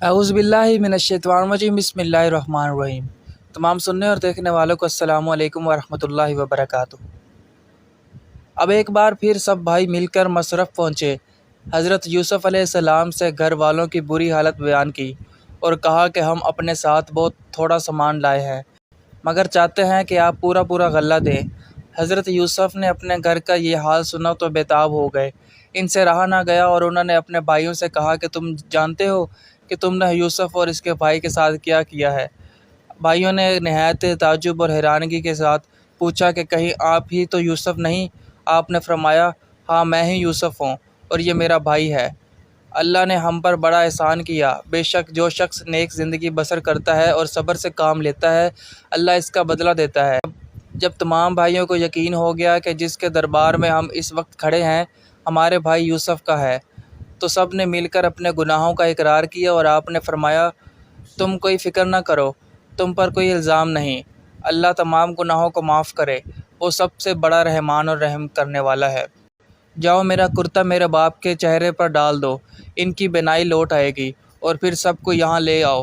اعوذ باللہ من الشیطان الرجیم، بسم اللہ الرحمن الرحیم۔ تمام سننے اور دیکھنے والوں کو السلام علیکم ورحمۃ اللہ وبرکاتہ۔ اب ایک بار پھر سب بھائی مل کر مصرف پہنچے۔ حضرت یوسف علیہ السلام سے گھر والوں کی بری حالت بیان کی اور کہا کہ ہم اپنے ساتھ بہت تھوڑا سامان لائے ہیں، مگر چاہتے ہیں کہ آپ پورا غلہ دیں۔ حضرت یوسف نے اپنے گھر کا یہ حال سنا تو بےتاب ہو گئے۔ ان سے رہا نہ گیا اور انہوں نے اپنے بھائیوں سے کہا کہ تم جانتے ہو کہ تم نے یوسف اور اس کے بھائی کے ساتھ کیا کیا ہے۔ بھائیوں نے نہایت تعجب اور حیرانگی کے ساتھ پوچھا کہ کہیں آپ ہی تو یوسف نہیں؟ آپ نے فرمایا، ہاں میں ہی یوسف ہوں اور یہ میرا بھائی ہے۔ اللہ نے ہم پر بڑا احسان کیا۔ بے شک جو شخص نیک زندگی بسر کرتا ہے اور صبر سے کام لیتا ہے، اللہ اس کا بدلہ دیتا ہے۔ جب تمام بھائیوں کو یقین ہو گیا کہ جس کے دربار میں ہم اس وقت کھڑے ہیں ہمارے بھائی یوسف کا ہے، تو سب نے مل کر اپنے گناہوں کا اقرار کیا اور آپ نے فرمایا، تم کوئی فکر نہ کرو، تم پر کوئی الزام نہیں، اللہ تمام گناہوں کو معاف کرے، وہ سب سے بڑا رحمان اور رحم کرنے والا ہے۔ جاؤ میرا کرتا میرے باپ کے چہرے پر ڈال دو، ان کی بینائی لوٹ آئے گی، اور پھر سب کو یہاں لے آؤ۔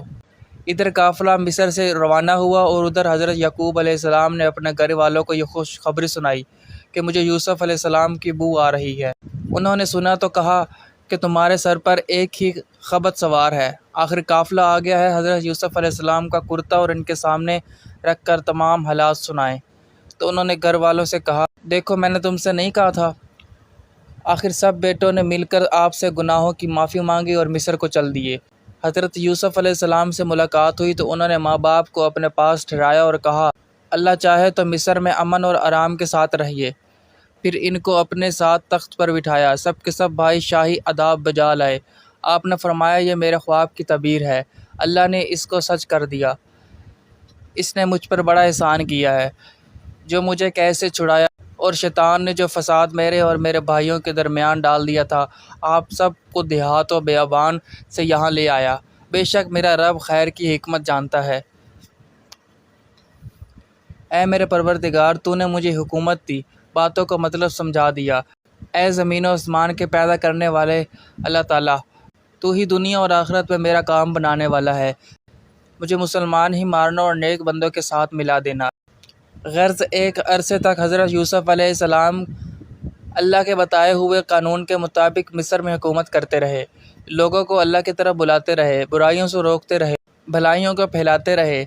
ادھر قافلہ مصر سے روانہ ہوا اور ادھر حضرت یعقوب علیہ السلام نے اپنے گھر والوں کو یہ خوشخبری سنائی کہ مجھے یوسف علیہ السلام کی بو آ رہی ہے۔ انہوں نے سنا تو کہا کہ تمہارے سر پر ایک ہی خبط سوار ہے۔ آخر قافلہ آ گیا ہے۔ حضرت یوسف علیہ السلام کا کرتا اور ان کے سامنے رکھ کر تمام حالات سنائے تو انہوں نے گھر والوں سے کہا، دیکھو میں نے تم سے نہیں کہا تھا۔ آخر سب بیٹوں نے مل کر آپ سے گناہوں کی معافی مانگی اور مصر کو چل دیے۔ حضرت یوسف علیہ السلام سے ملاقات ہوئی تو انہوں نے ماں باپ کو اپنے پاس ٹھہرایا اور کہا، اللہ چاہے تو مصر میں امن اور آرام کے ساتھ رہیے۔ پھر ان کو اپنے ساتھ تخت پر بٹھایا۔ سب کے سب بھائی شاہی آداب بجا لائے۔ آپ نے فرمایا، یہ میرے خواب کی تعبیر ہے، اللہ نے اس کو سچ کر دیا۔ اس نے مجھ پر بڑا احسان کیا ہے جو مجھے قید سے چھڑایا، اور شیطان نے جو فساد میرے اور میرے بھائیوں کے درمیان ڈال دیا تھا، آپ سب کو دیہات و بیابان سے یہاں لے آیا۔ بے شک میرا رب خیر کی حکمت جانتا ہے۔ اے میرے پروردگار، تو نے مجھے حکومت دی، باتوں کو مطلب سمجھا دیا۔ اے زمین و آسمان کے پیدا کرنے والے اللہ تعالیٰ، تو ہی دنیا اور آخرت میں میرا کام بنانے والا ہے۔ مجھے مسلمان ہی مارنا اور نیک بندوں کے ساتھ ملا دینا۔ غرض ایک عرصے تک حضرت یوسف علیہ السلام اللہ کے بتائے ہوئے قانون کے مطابق مصر میں حکومت کرتے رہے، لوگوں کو اللہ کی طرف بلاتے رہے، برائیوں سے روکتے رہے، بھلائیوں کو پھیلاتے رہے،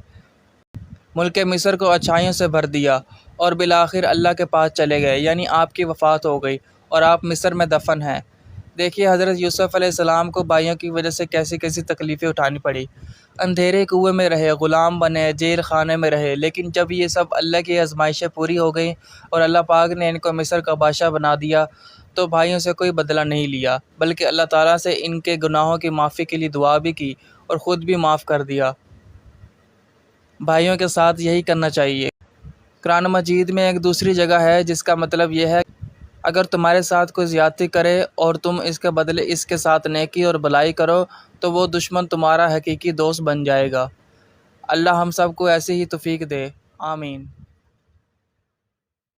ملک مصر کو اچھائیوں سے بھر دیا، اور بالآخر اللہ کے پاس چلے گئے، یعنی آپ کی وفات ہو گئی اور آپ مصر میں دفن ہیں۔ دیکھیے حضرت یوسف علیہ السلام کو بھائیوں کی وجہ سے کیسی کیسی تکلیفیں اٹھانی پڑی۔ اندھیرے کنویں میں رہے، غلام بنے، جیل خانے میں رہے، لیکن جب یہ سب اللہ کی آزمائشیں پوری ہو گئیں اور اللہ پاک نے ان کو مصر کا بادشاہ بنا دیا تو بھائیوں سے کوئی بدلہ نہیں لیا، بلکہ اللہ تعالیٰ سے ان کے گناہوں کی معافی کے لیے دعا بھی کی اور خود بھی معاف کر دیا۔ بھائیوں کے ساتھ یہی کرنا چاہیے۔ قرآن مجید میں ایک دوسری جگہ ہے جس کا مطلب یہ ہے، اگر تمہارے ساتھ کوئی زیادتی کرے اور تم اس کے بدلے اس کے ساتھ نیکی اور بھلائی کرو تو وہ دشمن تمہارا حقیقی دوست بن جائے گا۔ اللہ ہم سب کو ایسی ہی توفیق دے، آمین۔